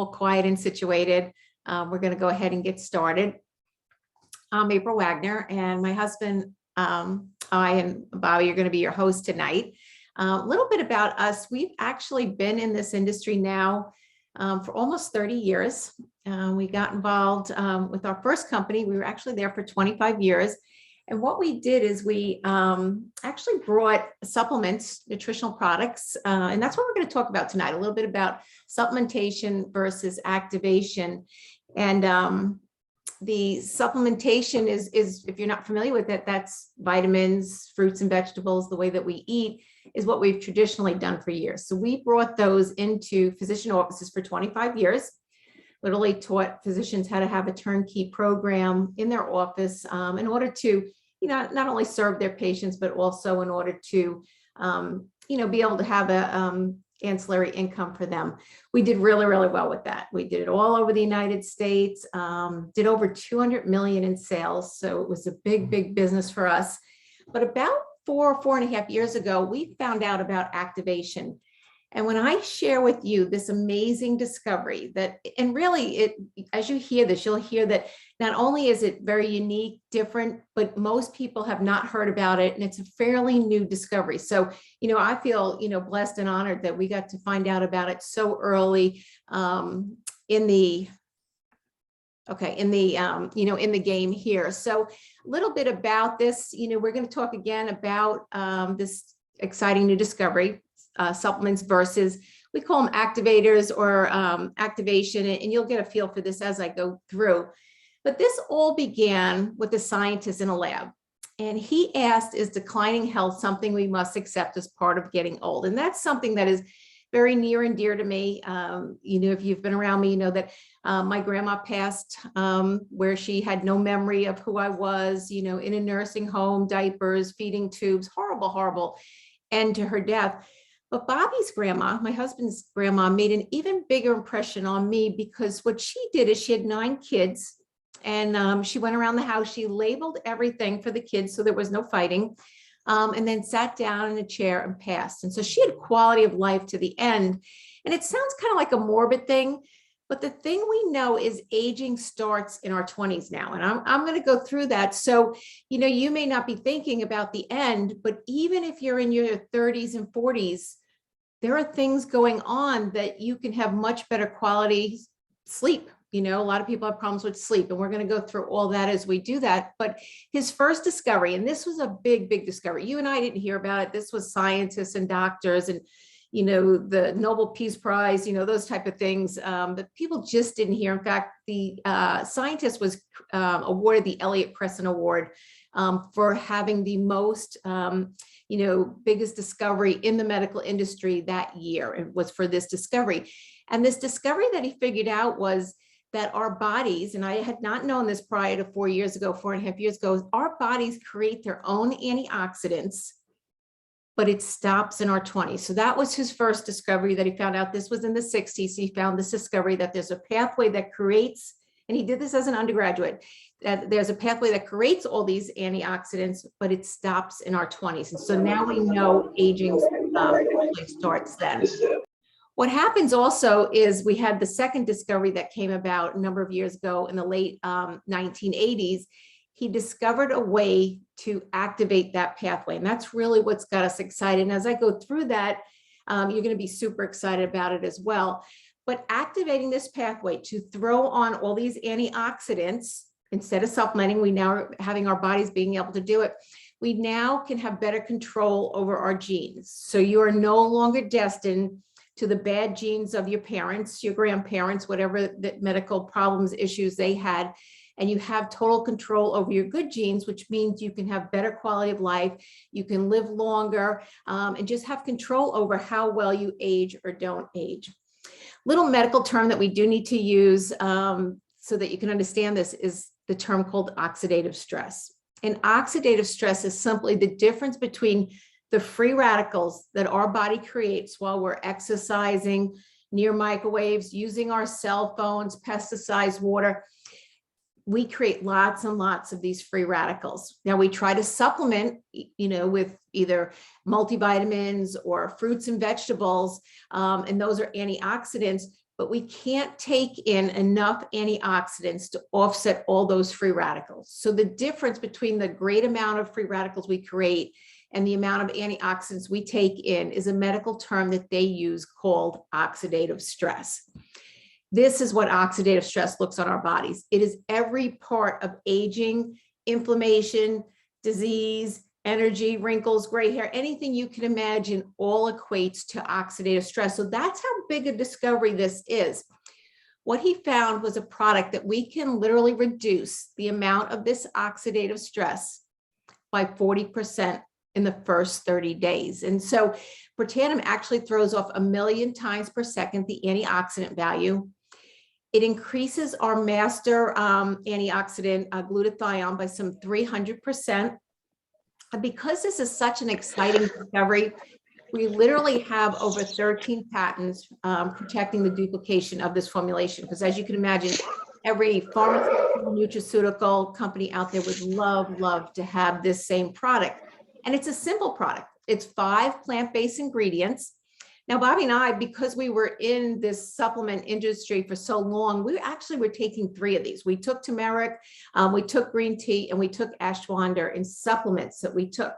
all quiet and situated. We're going to go ahead and get started. I'm April Wagner, and my husband, I and Bobby are going to be your host tonight. A little bit about us. We've actually been in this industry now for almost 30 years. We got involved with our first company. We were actually there for 25 years. And what we did is we actually brought supplements, nutritional products, and that's what we're going to talk about tonight, a little bit about supplementation versus activation. And the supplementation is, if you're not familiar with it, that's vitamins, fruits and vegetables, the way that we eat is what we've traditionally done for years. So we brought those into physician offices for 25 years. Literally taught physicians how to have a turnkey program in their office in order to, not only serve their patients, but also in order to, be able to have a ancillary income for them. We did really, really well with that. We did it all over the United States, did over 200 million in sales. So it was a big, big business for us. But about 4.5 years ago, we found out about activation. And when I share with you this amazing discovery that, and really as you hear this, you'll hear that not only is it very unique, different, but most people have not heard about it. And it's a fairly new discovery. So, I feel, blessed and honored that we got to find out about it so early in the game here. So a little bit about this, we're going to talk again about this exciting new discovery. Supplements versus, we call them activators or activation, and you'll get a feel for this as I go through. But this all began with a scientist in a lab, and he asked, is declining health something we must accept as part of getting old? And that's something that is very near and dear to me. If you've been around me, you know that my grandma passed where she had no memory of who I was, in a nursing home, diapers, feeding tubes, horrible, horrible end to her death. But Bobby's grandma, my husband's grandma, made an even bigger impression on me because what she did is she had 9 kids, and she went around the house. She labeled everything for the kids so there was no fighting, and then sat down in a chair and passed. And so she had quality of life to the end. And it sounds kind of like a morbid thing, but the thing we know is aging starts in our 20s now. And I'm going to go through that. So, you may not be thinking about the end, but even if you're in your 30s and 40s, there are things going on that you can have much better quality sleep. A lot of people have problems with sleep, and we're going to go through all that as we do that. But his first discovery, and this was a big, big discovery. You and I didn't hear about it. This was scientists and doctors and, the Nobel Peace Prize, those type of things that people just didn't hear. In fact, the scientist was awarded the Elliott Preston Award for having the most, biggest discovery in the medical industry that year. It was for this discovery. And this discovery that he figured out was that our bodies, and I had not known this prior to 4.5 years ago, our bodies create their own antioxidants, but it stops in our 20s. So that was his first discovery that he found out. This was in the 60s. He found this discovery that there's a pathway that creates, and he did this as an undergraduate, that there's a pathway that creates all these antioxidants, but it stops in our 20s. And so now we know aging actually starts then. What happens also is we had the second discovery that came about a number of years ago in the late 1980s. He discovered a way to activate that pathway. And that's really what's got us excited. And as I go through that, you're going to be super excited about it as well. But activating this pathway to throw on all these antioxidants, instead of supplementing, we now are having our bodies being able to do it. We now can have better control over our genes. So you are no longer destined to the bad genes of your parents, your grandparents, whatever the medical problems, issues they had. And you have total control over your good genes, which means you can have better quality of life. You can live longer and just have control over how well you age or don't age. Little medical term that we do need to use so that you can understand this is the term called oxidative stress. And oxidative stress is simply the difference between the free radicals that our body creates while we're exercising, near microwaves, using our cell phones, pesticides, water. We create lots and lots of these free radicals. Now we try to supplement, with either multivitamins or fruits and vegetables, and those are antioxidants, but we can't take in enough antioxidants to offset all those free radicals. So the difference between the great amount of free radicals we create and the amount of antioxidants we take in is a medical term that they use called oxidative stress. This is what oxidative stress looks on our bodies. It is every part of aging, inflammation, disease, energy, wrinkles, gray hair, anything you can imagine all equates to oxidative stress. So that's how big a discovery this is. What he found was a product that we can literally reduce the amount of this oxidative stress by 40% in the first 30 days. And so Protandim actually throws off 1,000,000 times per second the antioxidant value. It increases our master antioxidant glutathione by some 300%. And because this is such an exciting discovery, we literally have over 13 patents protecting the duplication of this formulation. Because as you can imagine, every pharmaceutical, nutraceutical company out there would love to have this same product. And it's a simple product. It's 5 plant-based ingredients. Now, Bobby and I, because we were in this supplement industry for so long, we actually were taking 3 of these. We took turmeric, we took green tea, and we took ashwagandha in supplements that we took.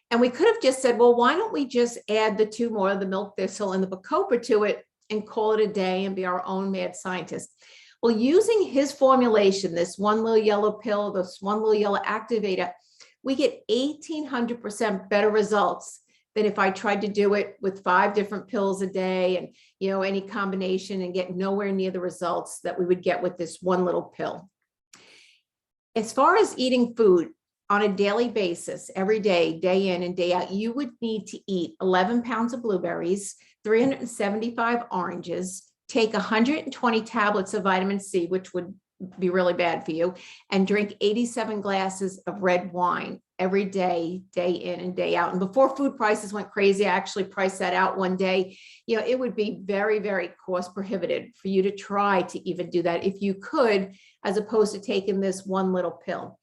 And we could have just said, well, why don't we just add the 2 more, the milk thistle and the bacopa to it and call it a day and be our own mad scientist. Well, using his formulation, this one little yellow pill, this one little yellow activator, we get 1,800% better results than if I tried to do it with 5 different pills a day and, any combination and get nowhere near the results that we would get with this one little pill. As far as eating food on a daily basis, every day, day in and day out, you would need to eat 11 pounds of blueberries, 375 oranges, take 120 tablets of vitamin C, which would be really bad for you, and drink 87 glasses of red wine every day, day in and day out. And before food prices went crazy, I actually priced that out one day. It would be very, very cost prohibitive for you to try to even do that if you could, as opposed to taking this one little pill.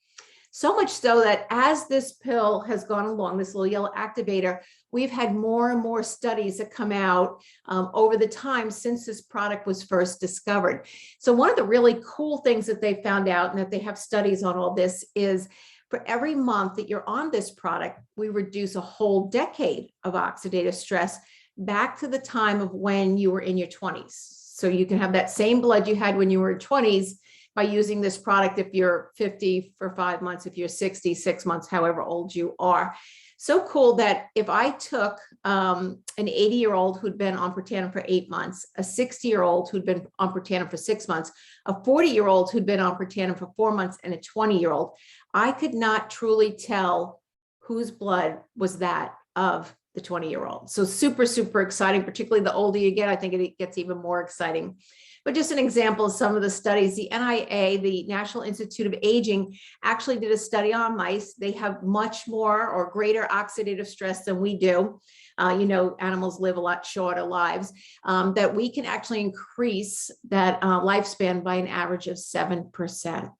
So much so that as this pill has gone along, this little yellow activator, we've had more and more studies that come out over the time since this product was first discovered. So one of the really cool things that they found out, and that they have studies on all this, is for every month that you're on this product, we reduce a whole decade of oxidative stress back to the time of when you were in your 20s. So you can have that same blood you had when you were 20s by using this product if you're 50 for 5 months, if you're 60, 6 months, however old you are. So cool that if I took an 80-year-old who'd been on Protandim for 8 months, a 60-year-old who'd been on Protandim for 6 months, a 40-year-old who'd been on Protandim for 4 months, and a 20-year-old, I could not truly tell whose blood was that of the 20-year-old. So super, super exciting, particularly the older you get. I think it gets even more exciting. But just an example of some of the studies, the NIA, the National Institute of Aging, actually did a study on mice. They have much more or greater oxidative stress than we do. Animals live a lot shorter lives, that we can actually increase that lifespan by an average of 7%.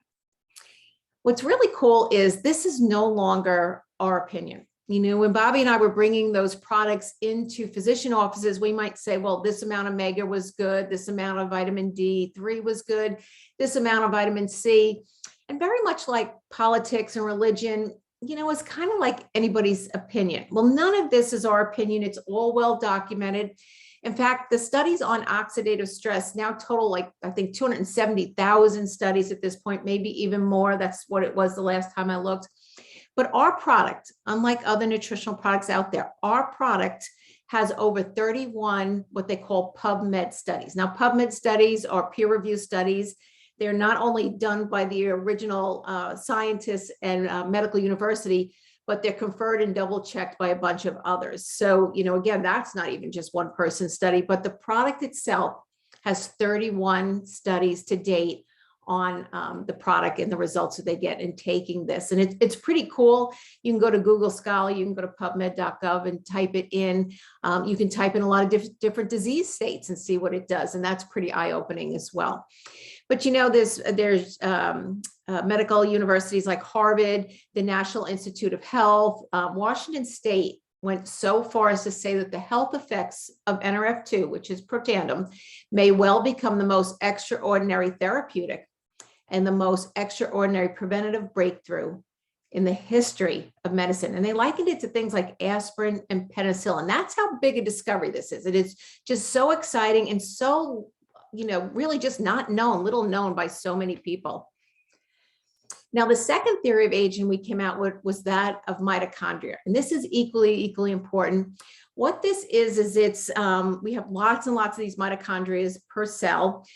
What's really cool is this is no longer our opinion. When Bobby and I were bringing those products into physician offices, we might say, well, this amount of omega was good, this amount of vitamin D3 was good, this amount of vitamin C. And very much like politics and religion, it's kind of like anybody's opinion. Well, none of this is our opinion. It's all well documented. In fact, the studies on oxidative stress now total, I think 270,000 studies at this point, maybe even more. That's what it was the last time I looked. But our product, unlike other nutritional products out there, our product has over 31 what they call PubMed studies. Now, PubMed studies are peer-reviewed studies. They're not only done by the original scientists and medical university, but they're conferred and double-checked by a bunch of others. So, again, that's not even just one person's study, but the product itself has 31 studies to date on the product and the results that they get in taking this. And it's pretty cool. You can go to Google Scholar, you can go to PubMed.gov and type it in. You can type in a lot of different disease states and see what it does. And that's pretty eye-opening as well. But there's medical universities like Harvard, the National Institute of Health, Washington State went so far as to say that the health effects of NRF2, which is Protandim, may well become the most extraordinary therapeutic and the most extraordinary preventative breakthrough in the history of medicine. And they likened it to things like aspirin and penicillin. That's how big a discovery this is. It is just so exciting and so, really just not known, little known by so many people. Now, the second theory of aging we came out with was that of mitochondria. And this is equally important. What this is it's, we have lots and lots of these mitochondria per cell.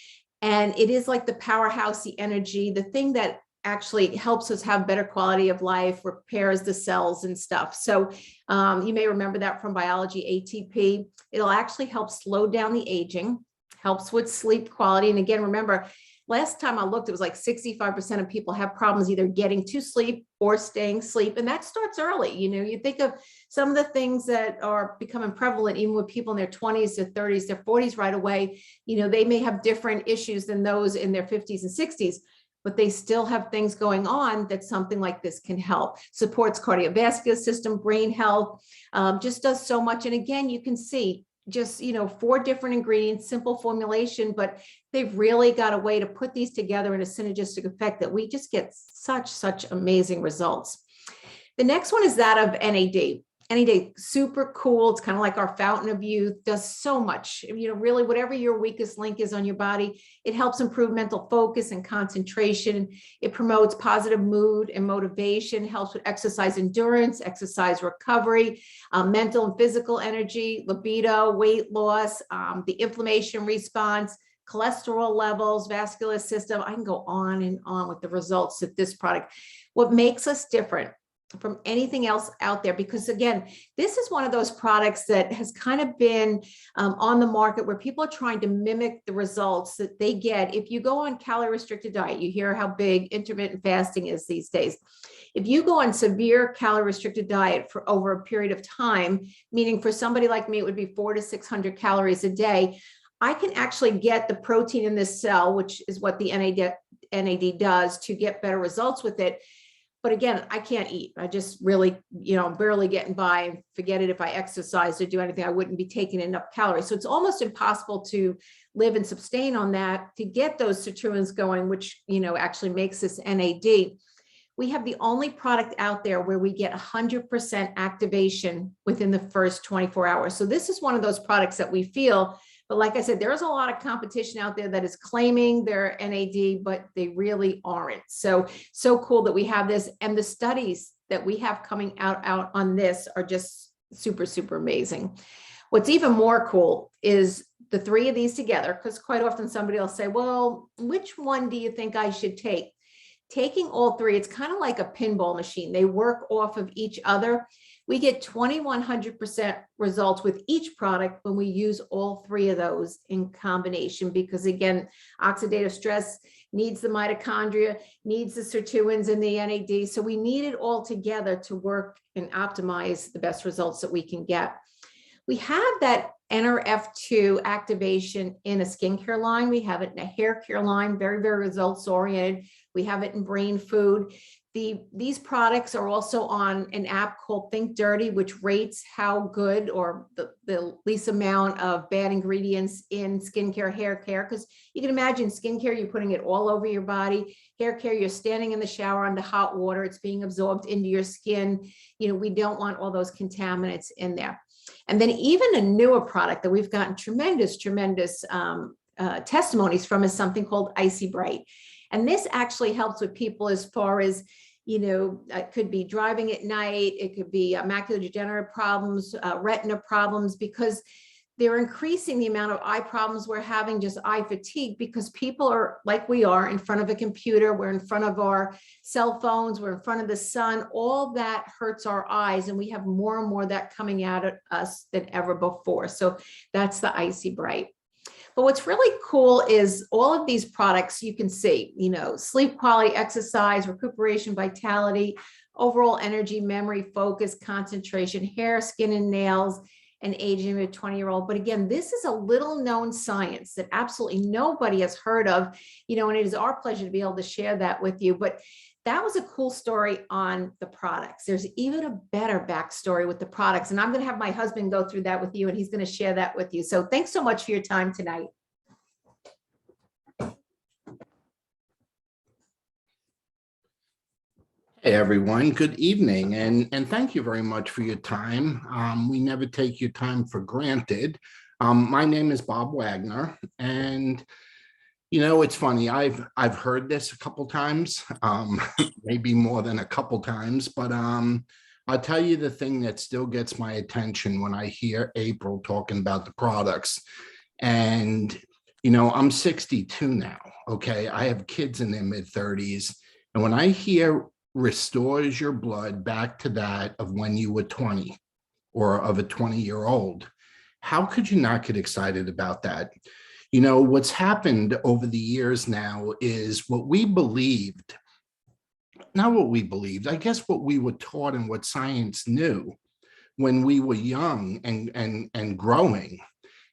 And it is like the powerhouse, the energy, the thing that actually helps us have better quality of life, repairs the cells and stuff. So you may remember that from biology, ATP. It'll actually help slow down the aging, helps with sleep quality. And again, remember, last time I looked, it was like 65% of people have problems either getting to sleep or staying asleep. And that starts early. You think of some of the things that are becoming prevalent, even with people in their 20s, their 30s, their 40s right away. They may have different issues than those in their 50s and 60s, but they still have things going on that something like this can help. Supports cardiovascular system, brain health, just does so much. And again, you can see just, 4 different ingredients, simple formulation, but they've really got a way to put these together in a synergistic effect that we just get such amazing results. The next one is that of NAD. NAD, super cool. It's kind of like our fountain of youth, does so much, really whatever your weakest link is on your body. It helps improve mental focus and concentration. It promotes positive mood and motivation, helps with exercise endurance, exercise recovery, mental and physical energy, libido, weight loss, the inflammation response, cholesterol levels, vascular system. I can go on and on with the results of this product. What makes us different from anything else out there, because again, this is one of those products that has kind of been on the market where people are trying to mimic the results that they get. If you go on calorie restricted diet, you hear how big intermittent fasting is these days. If you go on severe calorie restricted diet for over a period of time, meaning for somebody like me, it would be 400 to 600 calories a day, I can actually get the protein in this cell, which is what the NAD does, to get better results with it. But again, I can't eat. I just really, barely getting by, and forget it. If I exercise or do anything, I wouldn't be taking enough calories. So it's almost impossible to live and sustain on that to get those sirtuins going, which, actually makes this NAD. We have the only product out there where we get 100% activation within the first 24 hours. So this is one of those products that we feel. But like I said, there's a lot of competition out there that is claiming they're NAD, but they really aren't. So cool that we have this. And the studies that we have coming out on this are just super amazing. What's even more cool is the 3 of these together, because quite often somebody will say, well, which one do you think I should take? Taking all 3, it's kind of like a pinball machine. They work off of each other. We get 2,100% results with each product when we use all 3 of those in combination, because again, oxidative stress needs the mitochondria, needs the sirtuins and the NAD. So we need it all together to work and optimize the best results that we can get. We have that NRF2 activation in a skincare line. We have it in a hair care line, very results oriented. We have it in brain food. These products are also on an app called Think Dirty, which rates how good or the least amount of bad ingredients in skincare, hair care. Because you can imagine skincare, you're putting it all over your body. Hair care, you're standing in the shower under hot water. It's being absorbed into your skin. We don't want all those contaminants in there. And then even a newer product that we've gotten tremendous testimonies from is something called Icy Bright. And this actually helps with people as far as, it could be driving at night, it could be macular degenerative problems, retina problems, because they're increasing the amount of eye problems we're having, just eye fatigue, because people are like we are in front of a computer, we're in front of our cell phones, we're in front of the sun, all that hurts our eyes. And we have more and more of that coming out at us than ever before. So that's the Icy Bright. But what's really cool is all of these products you can see, sleep quality, exercise, recuperation, vitality, overall energy, memory, focus, concentration, hair, skin, and nails, and aging of a 20-year-old. But again, this is a little known science that absolutely nobody has heard of, and it is our pleasure to be able to share that with you. But that was a cool story on the products. There's even a better backstory with the products. And I'm going to have my husband go through that with you, and he's going to share that with you. So thanks so much for your time tonight. Hey everyone, good evening, and thank you very much for your time. We never take your time for granted. My name is Bob Wagner, and you know, it's funny, I've heard this a couple times, maybe more than a couple times, but I'll tell you the thing that still gets my attention when I hear April talking about the products. And you know, I'm 62 now, okay? I have kids in their mid-30s, and when I hear restores your blood back to that of when you were 20 or of a 20-year-old, how could you not get excited about that? You know, what's happened over the years now is what we believed, not what we believed, I guess what we were taught and what science knew when we were young and growing,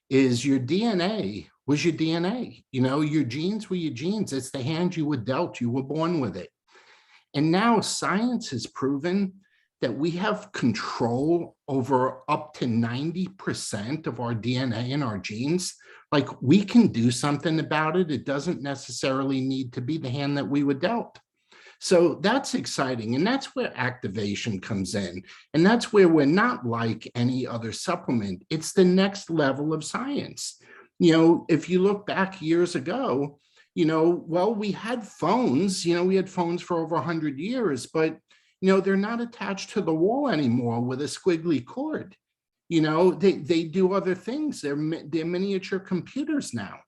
is your DNA was your DNA. You know, your genes were your genes. It's the hand you were dealt. You were born with it. And now science has proven that we have control over up to 90% of our DNA and our genes. Like, we can do something about it. It doesn't necessarily need to be the hand that we were dealt. So that's exciting. And that's where activation comes in. And that's where we're not like any other supplement. It's the next level of science. You know, if you look back years ago, you know, well, we had phones, you know, we had phones for over 100 years, but, you know, they're not attached to the wall anymore with a squiggly cord. You know, they do other things. They're miniature computers now.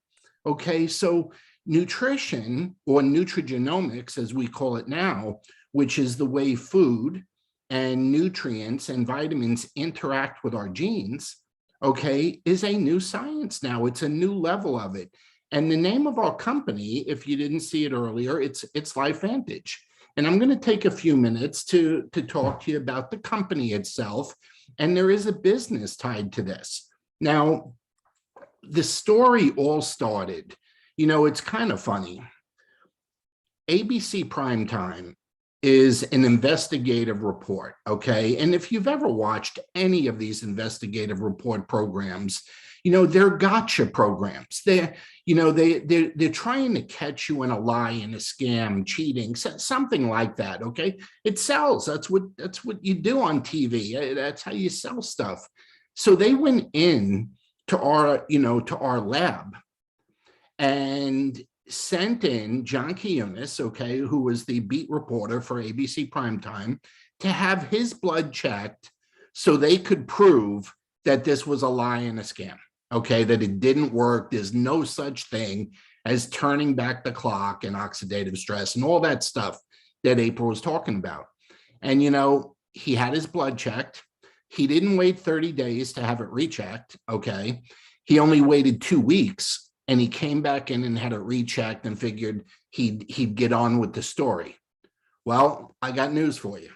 Okay, so nutrition, or nutrigenomics, as we call it now, which is the way food and nutrients and vitamins interact with our genes, okay, is a new science now. It's a new level of it. And the name of our company, if you didn't see it earlier, it's LifeVantage. And I'm going to take a few minutes to talk to you about the company itself. And there is a business tied to this. Now, the story all started, you know, it's kind of funny. ABC Primetime is an investigative report, okay? And if you've ever watched any of these investigative report programs, you know, they're gotcha programs. They're trying to catch you in a lie, in a scam, cheating, something like that, okay? It sells. That's what you do on TV. That's how you sell stuff. So they went in to our lab and sent in John Kionis, okay, who was the beat reporter for ABC Primetime, to have his blood checked so they could prove that this was a lie and a scam, okay, that it didn't work. There's no such thing as turning back the clock and oxidative stress and all that stuff that April was talking about. And, you know, he had his blood checked. He didn't wait 30 days to have it rechecked, okay? He only waited 2 weeks. And he came back in and had it rechecked and figured he'd get on with the story. Well, I got news for you.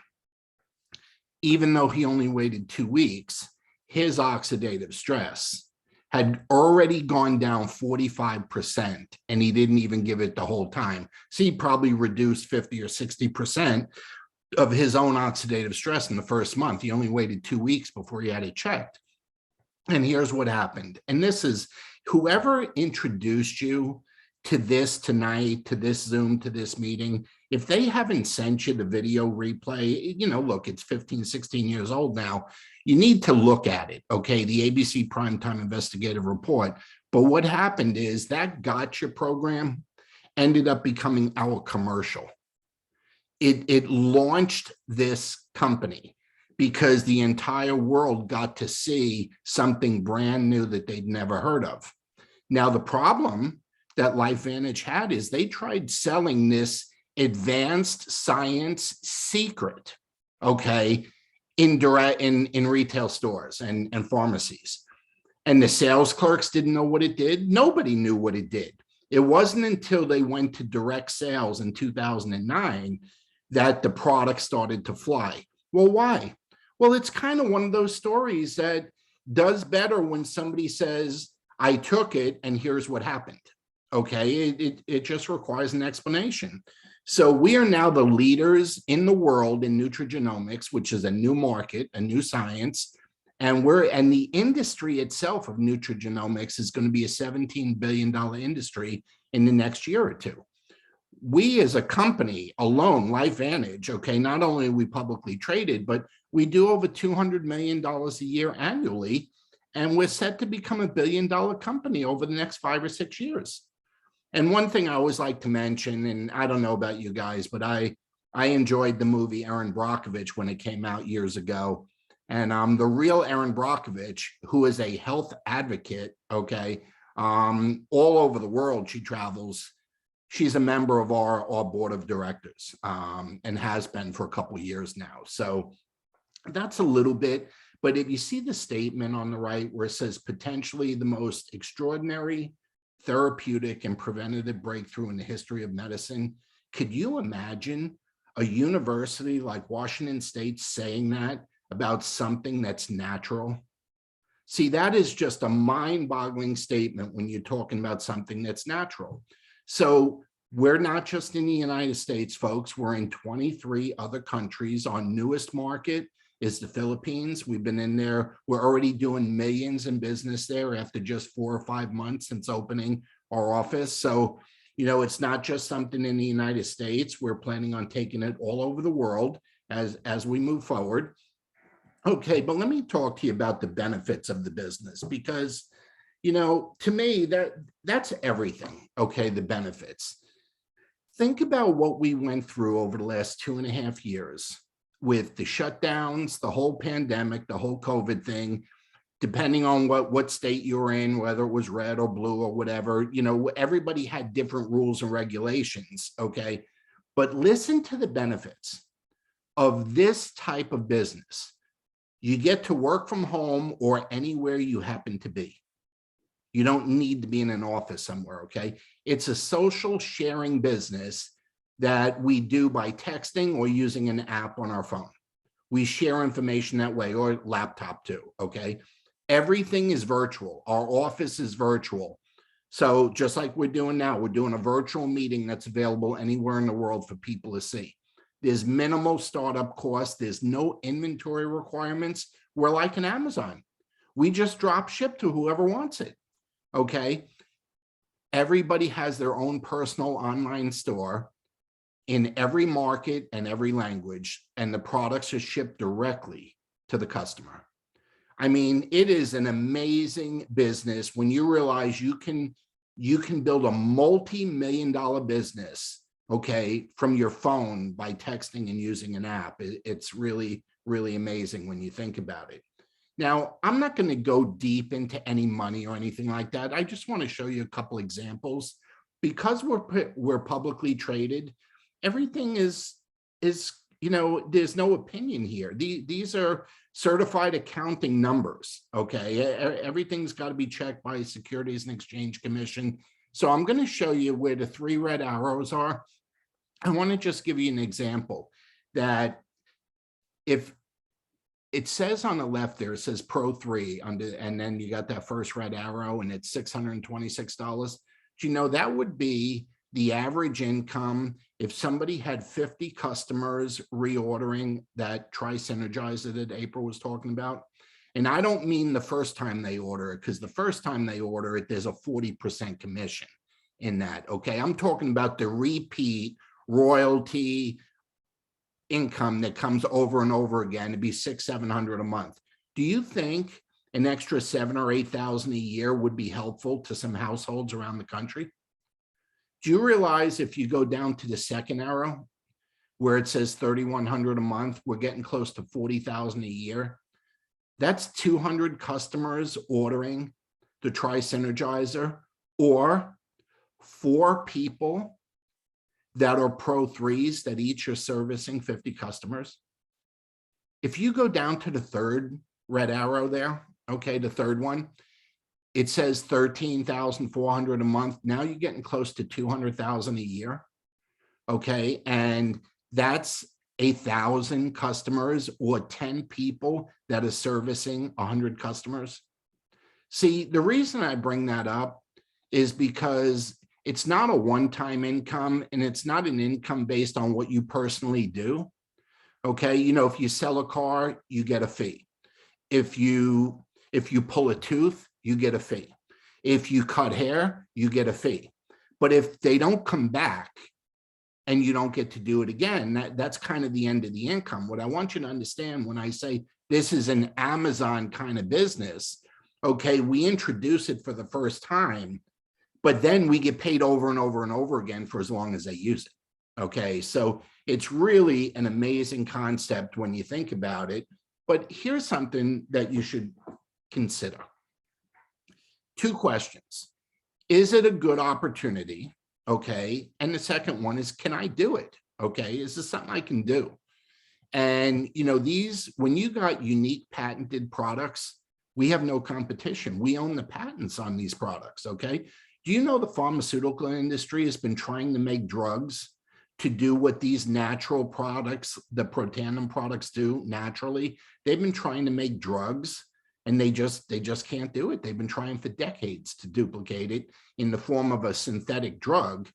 Even though he only waited 2 weeks, his oxidative stress had already gone down 45%, and he didn't even give it the whole time. So he probably reduced 50 or 60% of his own oxidative stress in the first month. He only waited 2 weeks before he had it checked. And here's what happened. And this is, whoever introduced you to this tonight, to this Zoom, to this meeting, if they haven't sent you the video replay, you know, look, it's 15, 16 years old now. You need to look at it, okay? The ABC Primetime Investigative Report. But what happened is that gotcha program ended up becoming our commercial. It launched this company because the entire world got to see something brand new that they'd never heard of. Now, the problem that LifeVantage had is they tried selling this advanced science secret, okay, in retail stores and pharmacies. And the sales clerks didn't know what it did. Nobody knew what it did. It wasn't until they went to direct sales in 2009 that the product started to fly. Well, why? Well, it's kind of one of those stories that does better when somebody says, I took it and here's what happened. Okay, it just requires an explanation. So we are now the leaders in the world in nutrigenomics, which is a new market, a new science. And the industry itself of nutrigenomics is going to be a $17 billion industry in the next year or two. We as a company alone, LifeVantage, okay, not only are we publicly traded, but we do over $200 million a year annually. And we're set to become $1 billion company over the next 5 or 6 years. And one thing I always like to mention, and I don't know about you guys, but I enjoyed the movie Erin Brockovich when it came out years ago. And the real Erin Brockovich, who is a health advocate, okay, all over the world, she travels. She's a member of our board of directors and has been for a couple of years now. So that's a little bit. But if you see the statement on the right where it says potentially the most extraordinary therapeutic and preventative breakthrough in the history of medicine, could you imagine a university like Washington State saying that about something that's natural? See, that is just a mind-boggling statement when you're talking about something that's natural. So we're not just in the United States, folks. We're in 23 other countries. Our newest market is the Philippines. We've been in there. We're already doing millions in business there after just 4 or 5 months since opening our office. So, you know, it's not just something in the United States. We're planning on taking it all over the world as we move forward. Okay, but let me talk to you about the benefits of the business, because, you know, to me, that's everything. Okay, the benefits. Think about what we went through over the last 2.5 years with the shutdowns, the whole pandemic, the whole COVID thing, depending on what state you're in, whether it was red or blue or whatever, you know, everybody had different rules and regulations, okay? But listen to the benefits of this type of business. You get to work from home or anywhere you happen to be. You don't need to be in an office somewhere, okay? It's a social sharing business that we do by texting or using an app on our phone. We share information that way, or laptop too, okay? Everything is virtual. Our office is virtual. So just like we're doing now, we're doing a virtual meeting that's available anywhere in the world for people to see. There's minimal startup costs. There's no inventory requirements. We're like an Amazon. We just drop ship to whoever wants it, okay? Everybody has their own personal online store in every market and every language, and the products are shipped directly to the customer. I mean, it is an amazing business when you realize you can build a multi-million-dollar business, okay, from your phone by texting and using an app. It's really, really amazing when you think about it. Now, I'm not going to go deep into any money or anything like that. I just want to show you a couple examples. Because we're publicly traded, everything is, you know, there's no opinion here. These are certified accounting numbers, okay? Everything's got to be checked by Securities and Exchange Commission. So I'm going to show you where the 3 red arrows are. I want to just give you an example that if it says on the left there, it says Pro 3 under, and then you got that first red arrow and it's $626. Do you know that would be the average income if somebody had 50 customers reordering that Tri-Synergizer that April was talking about? And I don't mean the first time they order it, because the first time they order it, there's a 40% commission in that, okay? I'm talking about the repeat royalty income that comes over and over again. It'd be $600-700 a month. Do you think an extra $7,000 or $8,000 a year would be helpful to some households around the country? Do you realize if you go down to the second arrow where it says $3,100 a month, we're getting close to $40,000 a year? That's 200 customers ordering the Tri-Synergizer, or 4 people that are Pro 3s that each are servicing 50 customers. If you go down to the third red arrow there, okay, the third one, it says $13,400 a month. Now you're getting close to $200,000 a year, okay? And that's 1,000 customers or 10 people that are servicing 100 customers. See, the reason I bring that up is because It's not a one-time income, and it's not an income based on what you personally do. Okay, you know, if you sell a car, you get a fee. If you pull a tooth, you get a fee. If you cut hair, you get a fee. But if they don't come back and you don't get to do it again, that's kind of the end of the income. What I want you to understand when I say this is an Amazon kind of business, okay, we introduce it for the first time, but then we get paid over and over and over again for as long as they use it. Okay, so it's really an amazing concept when you think about it. But here's something that you should consider. 2 questions. Is it a good opportunity? Okay. And the second one is, can I do it? Okay. Is this something I can do? And, you know, when you got unique patented products, we have no competition. We own the patents on these products. Okay. Do you know the pharmaceutical industry has been trying to make drugs to do what these natural products, the Protandim products, do naturally? They've been trying to make drugs, and they just can't do it. They've been trying for decades to duplicate it in the form of a synthetic drug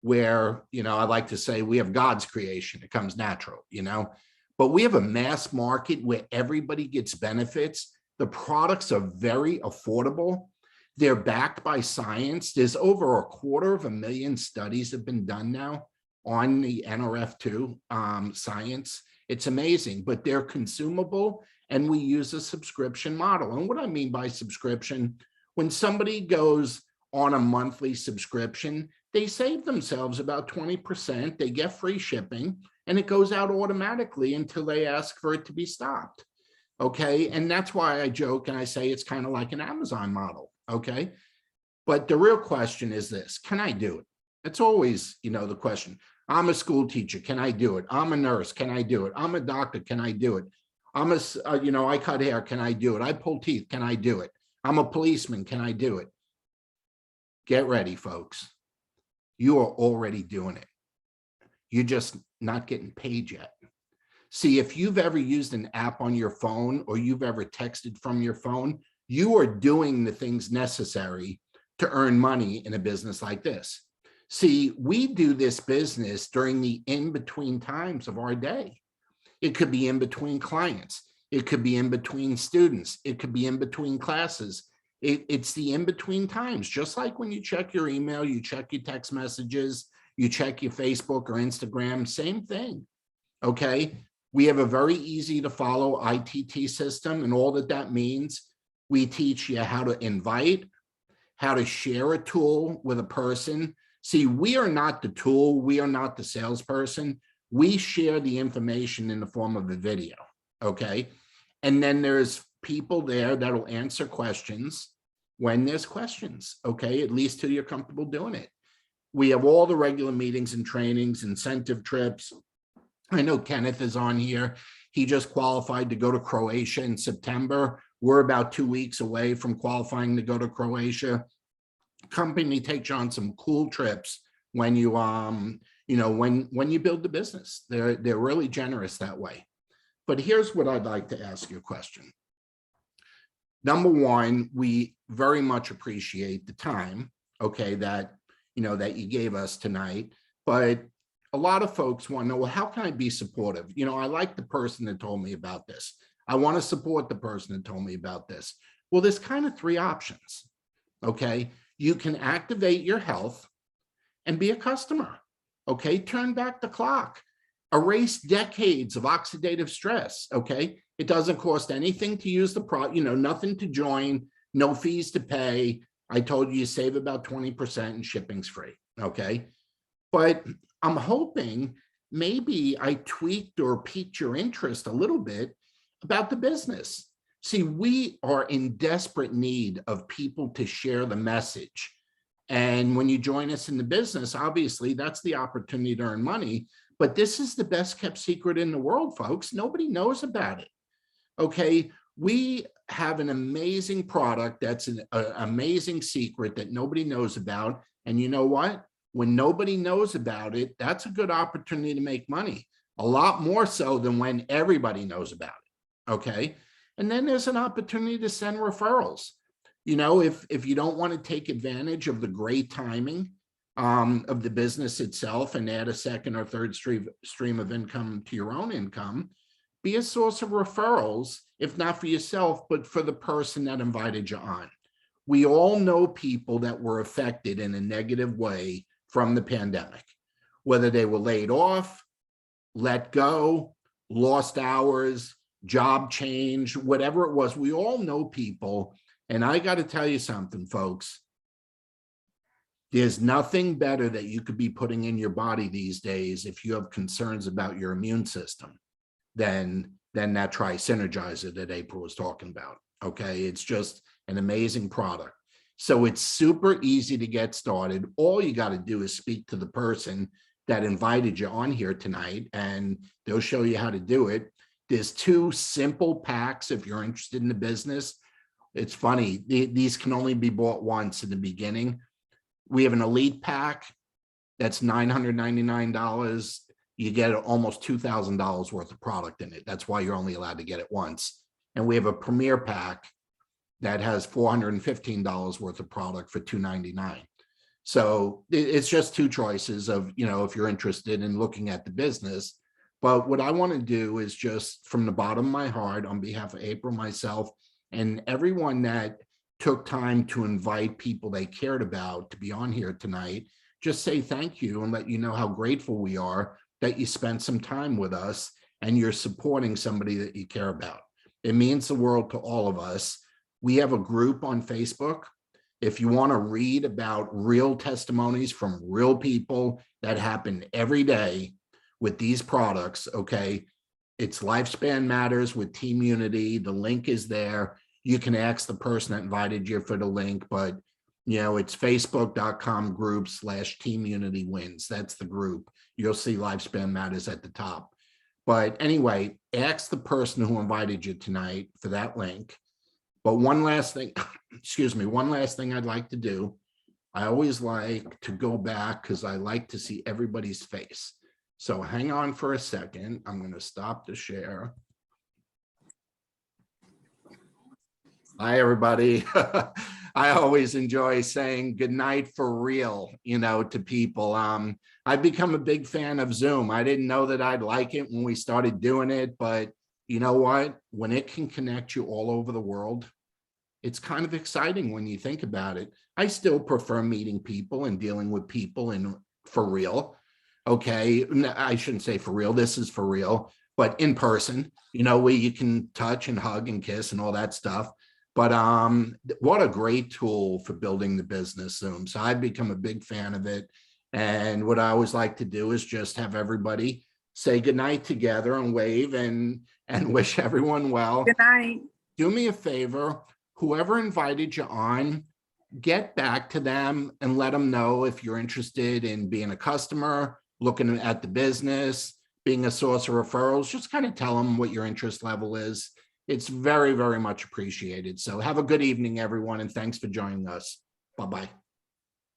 where, you know, I like to say we have God's creation. It comes natural, you know, but we have a mass market where everybody gets benefits. The products are very affordable. They're backed by science. There's over 250,000 studies have been done now on the NRF2 science. It's amazing, but they're consumable, and we use a subscription model. And what I mean by subscription, when somebody goes on a monthly subscription, they save themselves about 20%, they get free shipping, and it goes out automatically until they ask for it to be stopped. Okay, and that's why I joke and I say it's kind of like an Amazon model. Okay, but the real question is this: can I do it? It's always, you know, the question. I'm a school teacher, can I do it? I'm a nurse, can I do it? I'm a doctor, can I do it? I'm you know, I cut hair, can I do it? I pull teeth, can I do it? I'm a policeman, can I do it? Get ready, folks. You are already doing it. You're just not getting paid yet. See, if you've ever used an app on your phone or you've ever texted from your phone, you are doing the things necessary to earn money in a business like this. See, we do this business during the in-between times of our day. It could be in between clients. It could be in between students. It could be in between classes. It's the in-between times, just like when you check your email, you check your text messages, you check your Facebook or Instagram, same thing. Okay. We have a very easy to follow ITT system, and all that means, we teach you how to invite, how to share a tool with a person. See, we are not the tool. We are not the salesperson. We share the information in the form of a video. Okay. And then there's people there that'll answer questions when there's questions. Okay. At least till you're comfortable doing it. We have all the regular meetings and trainings, incentive trips. I know Kenneth is on here. He just qualified to go to Croatia in September. We're about 2 weeks away from qualifying to go to Croatia. Company takes you on some cool trips when you you know, when you build the business. They're really generous that way. But here's what I'd like to ask you a question. Number one, we very much appreciate the time, okay, that you gave us tonight. But a lot of folks want to know, well, how can I be supportive? You know, I like the person that told me about this. I want to support the person that told me about this. Well, there's kind of 3 options, okay? You can activate your health and be a customer, okay? Turn back the clock, erase decades of oxidative stress, okay? It doesn't cost anything to use the product, you know, nothing to join, no fees to pay. I told you save about 20% and shipping's free, okay? But I'm hoping maybe I tweaked or piqued your interest a little bit about the business. See, we are in desperate need of people to share the message. And when you join us in the business, obviously that's the opportunity to earn money. But this is the best kept secret in the world, folks. Nobody knows about it. Okay, we have an amazing product that's an amazing secret that nobody knows about. And you know what? When nobody knows about it, that's a good opportunity to make money. A lot more so than when everybody knows about it. Okay. And then there's an opportunity to send referrals. You know, if you don't want to take advantage of the great timing, of the business itself and add a second or third stream of income to your own income. Be a source of referrals, if not for yourself, but for the person that invited you on. We all know people that were affected in a negative way from the pandemic, whether they were laid off, let go, lost hours, job change, whatever it was. We all know people. And I got to tell you something, folks. There's nothing better that you could be putting in your body these days if you have concerns about your immune system than that Tri-Synergizer that April was talking about. Okay, it's just an amazing product. So it's super easy to get started. All you got to do is speak to the person that invited you on here tonight, and they'll show you how to do it. There's 2 simple packs if you're interested in the business. It's funny, these can only be bought once in the beginning. We have an elite pack that's $999. You get almost $2,000 worth of product in it. That's why you're only allowed to get it once. And we have a premier pack that has $415 worth of product for $299. So it's just 2 choices of, if you're interested in looking at the business. But what I want to do is just from the bottom of my heart, on behalf of April, myself, and everyone that took time to invite people they cared about to be on here tonight, just say thank you and let you know how grateful we are that you spent some time with us and you're supporting somebody that you care about. It means the world to all of us. We have a group on Facebook. If you want to read about real testimonies from real people that happen every day with these products, okay, it's Lifespan Matters with Team Unity. The link is there. You can ask the person that invited you for the link, but it's facebook.com/Team Unity Wins. That's the group. You'll see Lifespan Matters at the top. But anyway, ask the person who invited you tonight for that link. But one last thing, one last thing I'd like to do. I always like to go back because I like to see everybody's face. So hang on for a second. I'm going to stop the share. Hi, everybody. I always enjoy saying good night for real, to people. I've become a big fan of Zoom. I didn't know that I'd like it when we started doing it, but you know what? When it can connect you all over the world, it's kind of exciting when you think about it. I still prefer meeting people and dealing with people and for real. Okay, I shouldn't say for real. This is for real, but in person, where you can touch and hug and kiss and all that stuff. But what a great tool for building the business, Zoom. So I've become a big fan of it. And what I always like to do is just have everybody say goodnight together and wave and wish everyone well. Good night. Do me a favor, whoever invited you on, get back to them and let them know if you're interested in being a customer, looking at the business, being a source of referrals. Just kind of tell them what your interest level is. It's very, very much appreciated. So have a good evening, everyone, and thanks for joining us. Bye-bye.